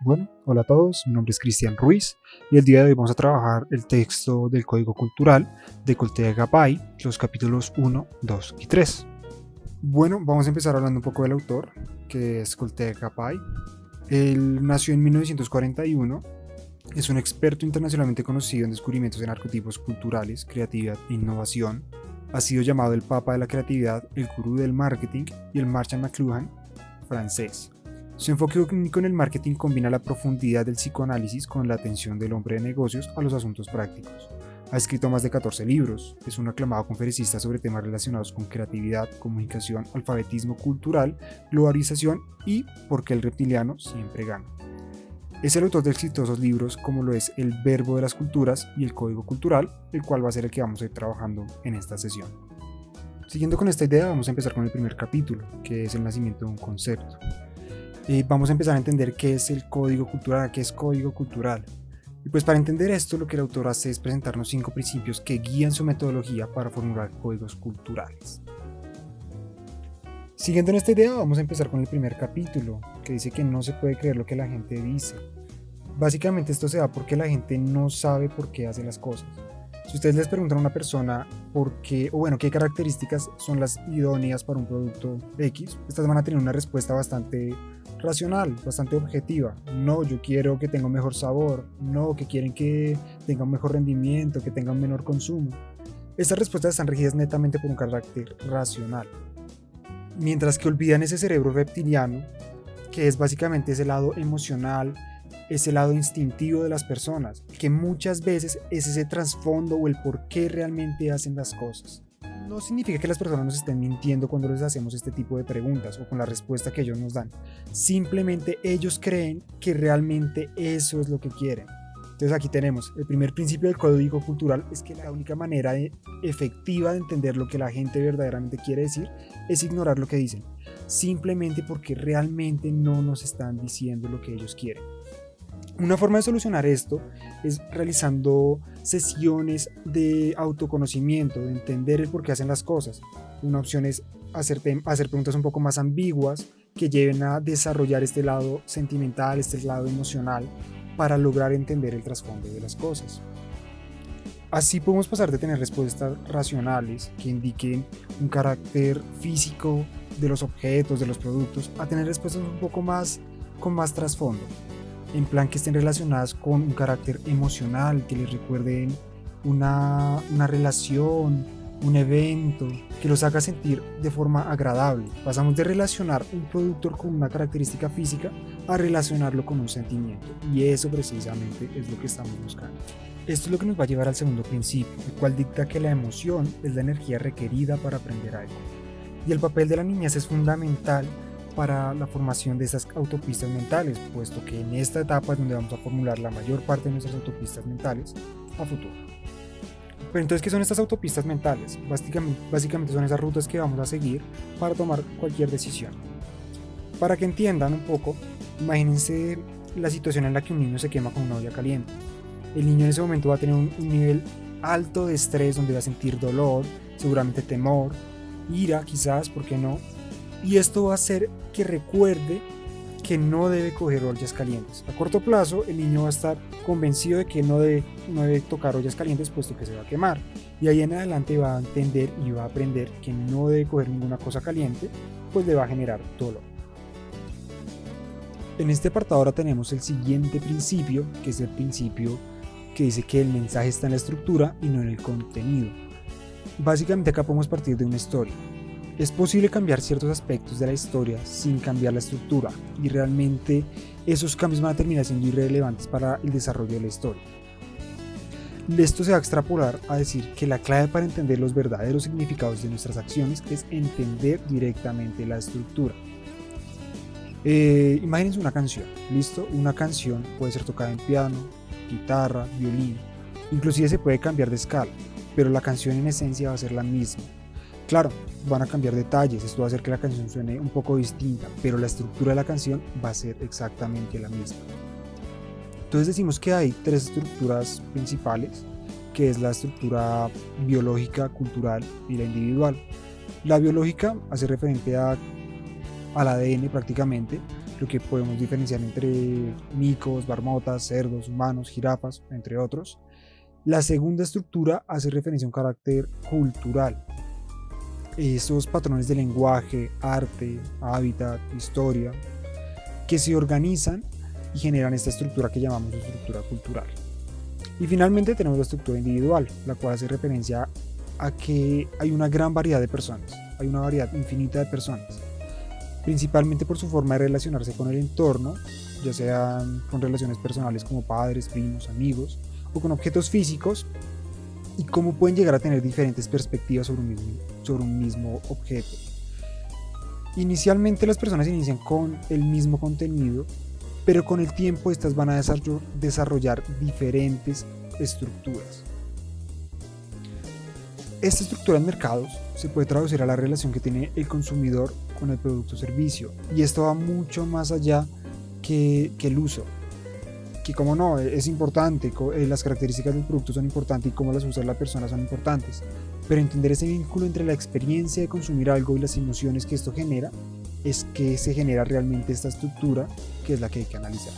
Bueno, hola a todos, mi nombre es Cristian Ruiz y el día de hoy vamos a trabajar el texto del Código Cultural de Coltea Gapay, los capítulos 1, 2 y 3. Bueno, vamos a empezar hablando un poco del autor, que es Coltea Gapay. Él nació en 1941, es un experto internacionalmente conocido en descubrimientos en arquetipos culturales, creatividad e innovación. Ha sido llamado el Papa de la Creatividad, el Gurú del Marketing y el Marshall McLuhan francés. Su enfoque único en el marketing combina la profundidad del psicoanálisis con la atención del hombre de negocios a los asuntos prácticos. Ha escrito más de 14 libros, es un aclamado conferencista sobre temas relacionados con creatividad, comunicación, alfabetismo cultural, globalización y por qué el reptiliano siempre gana. Es el autor de exitosos libros como lo es El Verbo de las Culturas y El Código Cultural, el cual va a ser el que vamos a ir trabajando en esta sesión. Siguiendo con esta idea, vamos a empezar con el primer capítulo, que es el nacimiento de un concepto. Vamos a empezar a entender qué es el código cultural, qué es código cultural. Y pues para entender esto, lo que el autor hace es presentarnos 5 principios que guían su metodología para formular códigos culturales. Siguiendo en esta idea, vamos a empezar con el primer capítulo, que dice que no se puede creer lo que la gente dice. Básicamente esto se da porque la gente no sabe por qué hace las cosas. Si ustedes les preguntan a una persona por qué, qué características son las idóneas para un producto X, estas van a tener una respuesta bastante racional, bastante objetiva. No, yo quiero que tenga un mejor sabor. No, que quieren que tenga un mejor rendimiento, que tenga un menor consumo. Estas respuestas están regidas netamente por un carácter racional. Mientras que olvidan ese cerebro reptiliano, que es básicamente ese lado emocional, ese lado instintivo de las personas, que muchas veces es ese trasfondo o el por qué realmente hacen las cosas. No significa que las personas nos estén mintiendo cuando les hacemos este tipo de preguntas o con la respuesta que ellos nos dan. Simplemente ellos creen que realmente eso es lo que quieren. Entonces aquí tenemos el primer principio del código cultural, es que la única manera efectiva de entender lo que la gente verdaderamente quiere decir es ignorar lo que dicen, simplemente porque realmente no nos están diciendo lo que ellos quieren. Una forma de solucionar esto es realizando sesiones de autoconocimiento, de entender el por qué hacen las cosas. Una opción es hacer preguntas un poco más ambiguas que lleven a desarrollar este lado sentimental, este lado emocional, para lograr entender el trasfondo de las cosas. Así podemos pasar de tener respuestas racionales que indiquen un carácter físico de los objetos, de los productos, a tener respuestas un poco más con más trasfondo. En plan que estén relacionadas con un carácter emocional, que les recuerden una relación, un evento, que los haga sentir de forma agradable. Pasamos de relacionar un producto con una característica física a relacionarlo con un sentimiento, y eso precisamente es lo que estamos buscando. Esto es lo que nos va a llevar al segundo principio, el cual dicta que la emoción es la energía requerida para aprender algo, y el papel de la niñez es fundamental para la formación de esas autopistas mentales, puesto que en esta etapa es donde vamos a formular la mayor parte de nuestras autopistas mentales a futuro. Pero entonces, ¿qué son estas autopistas mentales? Básicamente son esas rutas que vamos a seguir para tomar cualquier decisión. Para que entiendan un poco, imagínense la situación en la que un niño se quema con una olla caliente. El niño en ese momento va a tener un nivel alto de estrés, donde va a sentir dolor, seguramente temor, ira quizás, ¿por qué no? Y esto va a hacer que recuerde que no debe coger ollas calientes. A corto plazo, el niño va a estar convencido de que no debe tocar ollas calientes, puesto que se va a quemar. Y ahí en adelante va a entender y va a aprender que no debe coger ninguna cosa caliente, pues le va a generar dolor. En este apartado ahora tenemos el siguiente principio, que es el principio que dice que el mensaje está en la estructura y no en el contenido. Básicamente acá podemos partir de una historia. Es posible cambiar ciertos aspectos de la historia sin cambiar la estructura, y realmente esos cambios van a terminar siendo irrelevantes para el desarrollo de la historia. Esto se va a extrapolar a decir que la clave para entender los verdaderos significados de nuestras acciones es entender directamente la estructura. Imagínense una canción, ¿listo? Una canción puede ser tocada en piano, guitarra, violín, inclusive se puede cambiar de escala, pero la canción en esencia va a ser la misma. Claro, van a cambiar detalles, esto va a hacer que la canción suene un poco distinta, pero la estructura de la canción va a ser exactamente la misma. Entonces decimos que hay 3 estructuras principales, que es la estructura biológica, cultural y la individual. La biológica hace referente al ADN prácticamente, lo que podemos diferenciar entre micos, marmotas, cerdos, humanos, jirafas, entre otros. La segunda estructura hace referencia a un carácter cultural. Esos patrones de lenguaje, arte, hábitat, historia, que se organizan y generan esta estructura que llamamos estructura cultural. Y finalmente tenemos la estructura individual, la cual hace referencia a que hay una gran variedad de personas, hay una variedad infinita de personas, principalmente por su forma de relacionarse con el entorno, ya sean con relaciones personales como padres, primos, amigos, o con objetos físicos, y cómo pueden llegar a tener diferentes perspectivas sobre un mismo objeto. Inicialmente las personas inician con el mismo contenido, pero con el tiempo estas van a desarrollar diferentes estructuras. Esta estructura en mercados se puede traducir a la relación que tiene el consumidor con el producto o servicio, y esto va mucho más allá que el uso, que como no, es importante, las características del producto son importantes y cómo las usa la persona son importantes, pero entender ese vínculo entre la experiencia de consumir algo y las emociones que esto genera es que se genera realmente esta estructura, que es la que hay que analizar.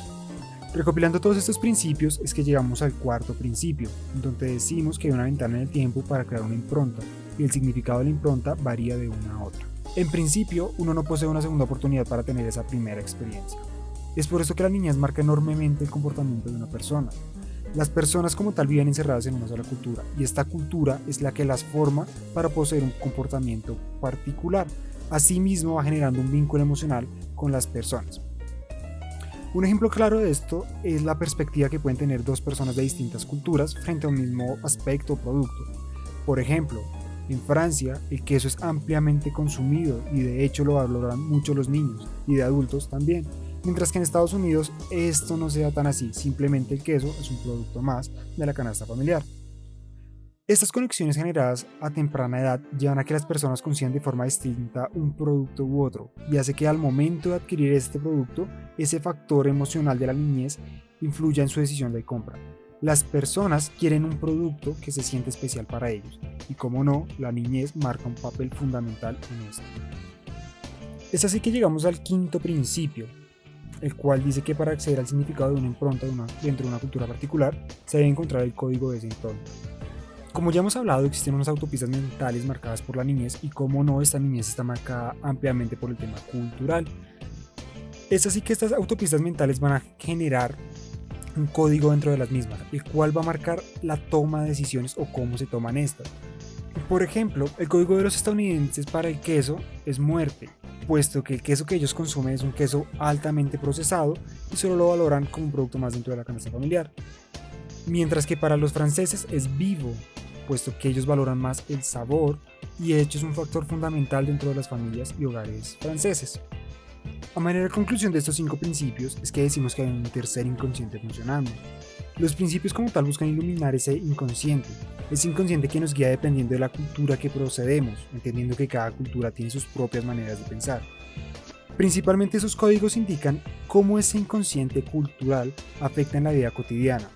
Recopilando todos estos principios es que llegamos al cuarto principio, donde decimos que hay una ventana en el tiempo para crear una impronta, y el significado de la impronta varía de una a otra. En principio, uno no posee una segunda oportunidad para tener esa primera experiencia. Es por eso que la niñez marca enormemente el comportamiento de una persona. Las personas como tal viven encerradas en una sola cultura, y esta cultura es la que las forma para poseer un comportamiento particular. Asimismo va generando un vínculo emocional con las personas. Un ejemplo claro de esto es la perspectiva que pueden tener dos personas de distintas culturas frente a un mismo aspecto o producto. Por ejemplo, en Francia el queso es ampliamente consumido y de hecho lo valoran mucho los niños y de adultos también, mientras que en Estados Unidos esto no sea tan así, simplemente el queso es un producto más de la canasta familiar. Estas conexiones generadas a temprana edad llevan a que las personas conciban de forma distinta un producto u otro, y hace que al momento de adquirir este producto, ese factor emocional de la niñez influya en su decisión de compra. Las personas quieren un producto que se siente especial para ellos, y como no, la niñez marca un papel fundamental en esto. Es así que llegamos al quinto principio, el cual dice que para acceder al significado de una impronta dentro de una cultura particular, se debe encontrar el código de esa impronta. Como ya hemos hablado, existen unas autopistas mentales marcadas por la niñez, y como no, esta niñez está marcada ampliamente por el tema cultural. Es así que estas autopistas mentales van a generar un código dentro de las mismas, el cual va a marcar la toma de decisiones o cómo se toman estas. Por ejemplo, el código de los estadounidenses para el queso es muerte, puesto que el queso que ellos consumen es un queso altamente procesado y solo lo valoran como un producto más dentro de la canasta familiar. Mientras que para los franceses es vivo, puesto que ellos valoran más el sabor, y de hecho es un factor fundamental dentro de las familias y hogares franceses. A manera de conclusión de estos 5 principios es que decimos que hay un tercer inconsciente funcionando. Los principios como tal buscan iluminar ese inconsciente que nos guía dependiendo de la cultura que procedemos, entendiendo que cada cultura tiene sus propias maneras de pensar. Principalmente esos códigos indican cómo ese inconsciente cultural afecta en la vida cotidiana,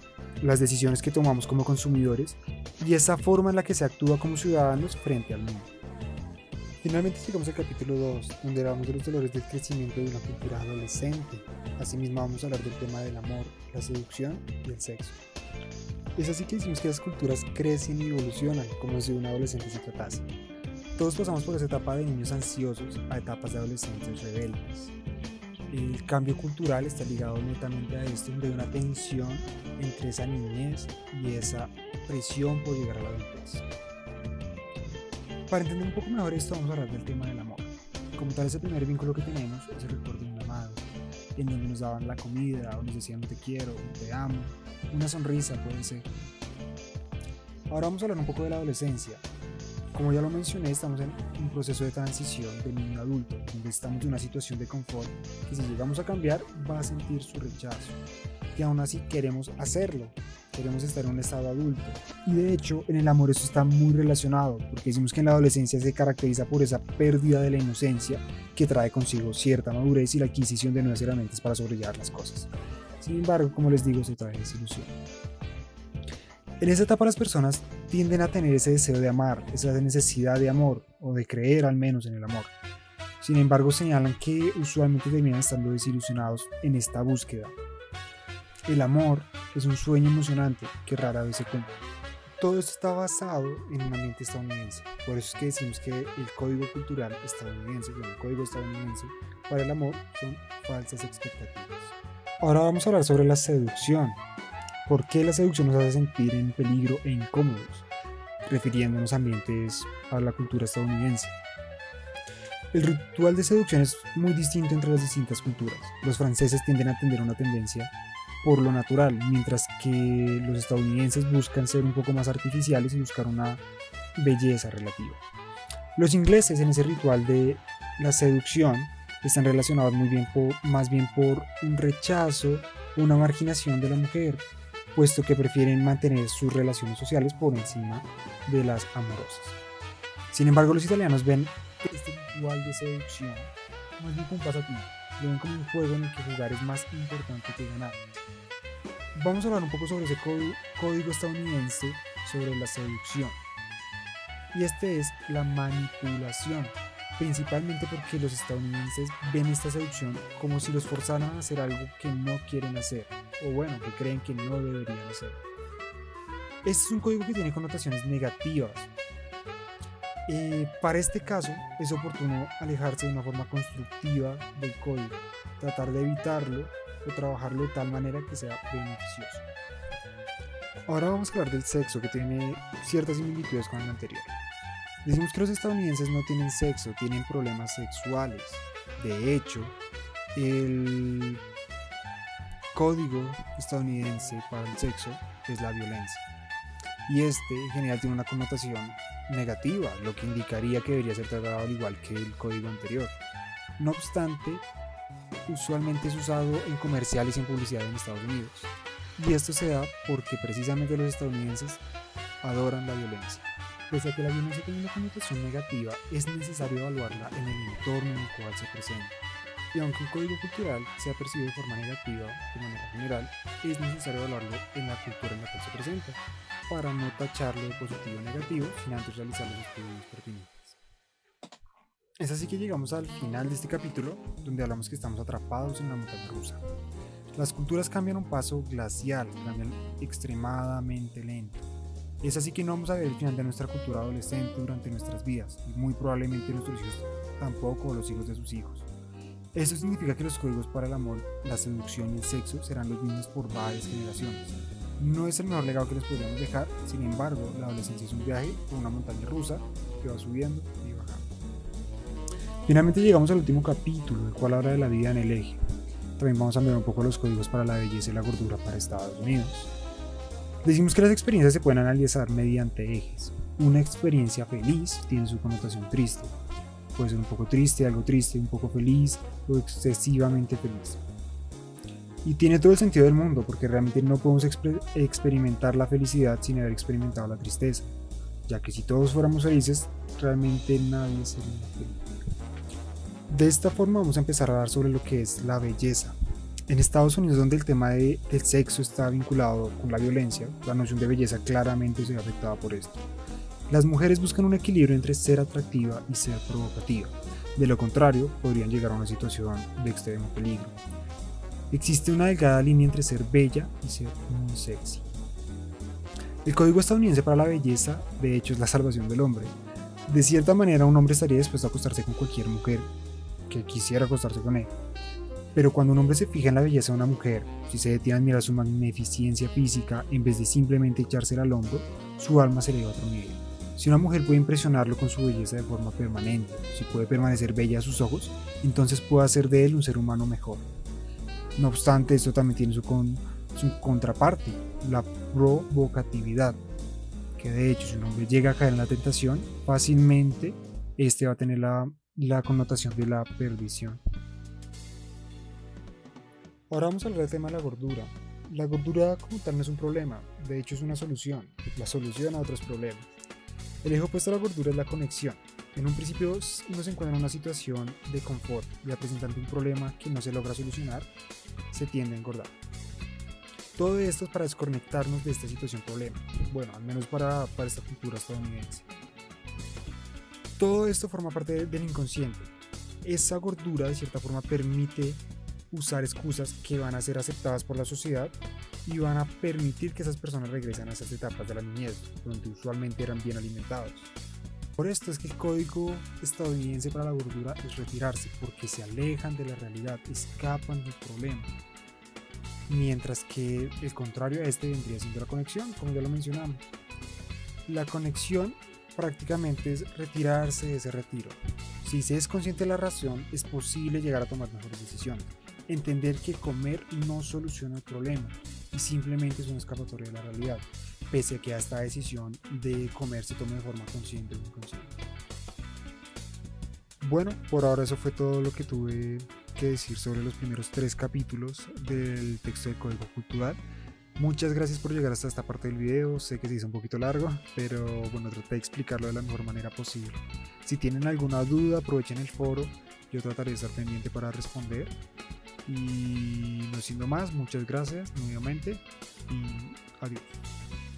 las decisiones que tomamos como consumidores y esa forma en la que se actúa como ciudadanos frente al mundo. Finalmente llegamos al capítulo 2, donde hablamos de los dolores del crecimiento de una cultura adolescente. Asimismo vamos a hablar del tema del amor, la seducción y el sexo. Es así que decimos que las culturas crecen y evolucionan como si de un adolescente se tratase. Todos pasamos por esa etapa de niños ansiosos a etapas de adolescentes rebeldes. El cambio cultural está ligado netamente a esto, donde hay una tensión entre esa niñez y esa presión por llegar a la adultez. Para entender un poco mejor esto, vamos a hablar del tema del amor. Como tal, ese primer vínculo que tenemos es el recuerdo de un amado, en donde nos daban la comida, o nos decían te quiero, te amo, una sonrisa puede ser. Ahora vamos a hablar un poco de la adolescencia. Como ya lo mencioné, estamos en un proceso de transición de niño a adulto, donde estamos en una situación de confort que si llegamos a cambiar va a sentir su rechazo. Y aún así queremos hacerlo, queremos estar en un estado adulto. Y de hecho, en el amor esto está muy relacionado, porque decimos que en la adolescencia se caracteriza por esa pérdida de la inocencia que trae consigo cierta madurez y la adquisición de nuevas herramientas para sobrellevar las cosas. Sin embargo, como les digo, se trae desilusión. En esta etapa las personas tienden a tener ese deseo de amar, esa necesidad de amor, o de creer al menos en el amor. Sin embargo, señalan que usualmente terminan estando desilusionados en esta búsqueda. El amor es un sueño emocionante que rara vez se cumple. Todo esto está basado en un ambiente estadounidense. Por eso es que decimos que el código cultural estadounidense, el código estadounidense para el amor son falsas expectativas. Ahora vamos a hablar sobre la seducción. ¿Por qué la seducción nos hace sentir en peligro e incómodos? Refiriéndonos a ambientes a la cultura estadounidense. El ritual de seducción es muy distinto entre las distintas culturas. Los franceses tienden a tener una tendencia por lo natural, mientras que los estadounidenses buscan ser un poco más artificiales y buscar una belleza relativa. Los ingleses en ese ritual de la seducción están relacionados más bien por un rechazo, una marginación de la mujer, puesto que prefieren mantener sus relaciones sociales por encima de las amorosas. Sin embargo, los italianos ven este ritual de seducción más bien como un pasatiempo, lo ven como un juego en el que jugar es más importante que ganar. Vamos a hablar un poco sobre ese código estadounidense sobre la seducción. Y este es la manipulación, principalmente porque los estadounidenses ven esta seducción como si los forzaran a hacer algo que no quieren hacer, o bueno, que creen que no deberían hacer. Este es un código que tiene connotaciones negativas. Para este caso, es oportuno alejarse de una forma constructiva del código, tratar de evitarlo o trabajarlo de tal manera que sea beneficioso. Ahora vamos a hablar del sexo, que tiene ciertas similitudes con el anterior. Decimos que los estadounidenses no tienen sexo, tienen problemas sexuales. De hecho, el código estadounidense para el sexo es la violencia. Y este en general tiene una connotación negativa, lo que indicaría que debería ser tratado al igual que el código anterior. No obstante, usualmente es usado en comerciales y en publicidad en Estados Unidos. Y esto se da porque precisamente los estadounidenses adoran la violencia. Pese a que la violencia tiene una connotación negativa, es necesario evaluarla en el entorno en el cual se presenta. Y aunque un código cultural sea percibido de forma negativa de manera general, es necesario evaluarlo en la cultura en la cual se presenta, para no tacharlo de positivo o negativo, sin antes realizar los estudios pertinentes. Es así que llegamos al final de este capítulo, donde hablamos que estamos atrapados en la montaña rusa. Las culturas cambian a un paso glacial, cambian extremadamente lento. Es así que no vamos a ver el final de nuestra cultura adolescente durante nuestras vidas, y muy probablemente nuestros hijos tampoco, o los hijos de sus hijos. Esto significa que los códigos para el amor, la seducción y el sexo serán los mismos por varias generaciones. No es el mejor legado que les podríamos dejar, sin embargo, la adolescencia es un viaje por una montaña rusa que va subiendo y bajando. Finalmente llegamos al último capítulo, el cual habla de la vida en el eje. También vamos a mirar un poco los códigos para la belleza y la gordura para Estados Unidos. Decimos que las experiencias se pueden analizar mediante ejes. Una experiencia feliz tiene su connotación triste. Puede ser un poco triste, algo triste, un poco feliz o excesivamente feliz. Y tiene todo el sentido del mundo, porque realmente no podemos experimentar la felicidad sin haber experimentado la tristeza, ya que si todos fuéramos felices, realmente nadie sería feliz. De esta forma vamos a empezar a hablar sobre lo que es la belleza. En Estados Unidos, donde el tema del sexo está vinculado con la violencia, la noción de belleza claramente se ve afectada por esto. Las mujeres buscan un equilibrio entre ser atractiva y ser provocativa. De lo contrario, podrían llegar a una situación de extremo peligro. Existe una delgada línea entre ser bella y ser muy sexy. El código estadounidense para la belleza, de hecho, es la salvación del hombre. De cierta manera, un hombre estaría dispuesto a acostarse con cualquier mujer que quisiera acostarse con él. Pero cuando un hombre se fija en la belleza de una mujer, si se detiene a admirar su magnificencia física en vez de simplemente echársela al hombro, su alma se eleva a otro nivel. Si una mujer puede impresionarlo con su belleza de forma permanente, si puede permanecer bella a sus ojos, entonces puede hacer de él un ser humano mejor. No obstante, esto también tiene su contraparte, la provocatividad, que de hecho si un hombre llega a caer en la tentación, fácilmente este va a tener la connotación de la perdición. Ahora vamos a hablar del tema de la gordura. La gordura como tal no es un problema, de hecho es una solución, la solución a otros problemas. El eje opuesto a la gordura es la conexión. En un principio uno se encuentra en una situación de confort y al presentar un problema que no se logra solucionar, se tiende a engordar. Todo esto es para desconectarnos de esta situación problema, bueno, al menos para esta cultura estadounidense. Todo esto forma parte del inconsciente. esa gordura de cierta forma permite usar excusas que van a ser aceptadas por la sociedad y van a permitir que esas personas regresen a esas etapas de la niñez, donde usualmente eran bien alimentados. Por esto es que el código estadounidense para la gordura es retirarse, porque se alejan de la realidad, escapan del problema. Mientras que el contrario a este vendría siendo la conexión, como ya lo mencionamos. La conexión prácticamente es retirarse de ese retiro. Si se es consciente de la razón, es posible llegar a tomar mejores decisiones. Entender que comer no soluciona el problema y simplemente es una escapatoria de la realidad, pese a que esta decisión de comer se tome de forma consciente o inconsciente. Bueno, por ahora eso fue todo lo que tuve que decir sobre los primeros 3 capítulos del texto de Código Cultural. Muchas gracias por llegar hasta esta parte del video, sé que se hizo un poquito largo, pero bueno, traté de explicarlo de la mejor manera posible. Si tienen alguna duda, aprovechen el foro, yo trataré de estar pendiente para responder. Y no siendo más, muchas gracias nuevamente y adiós.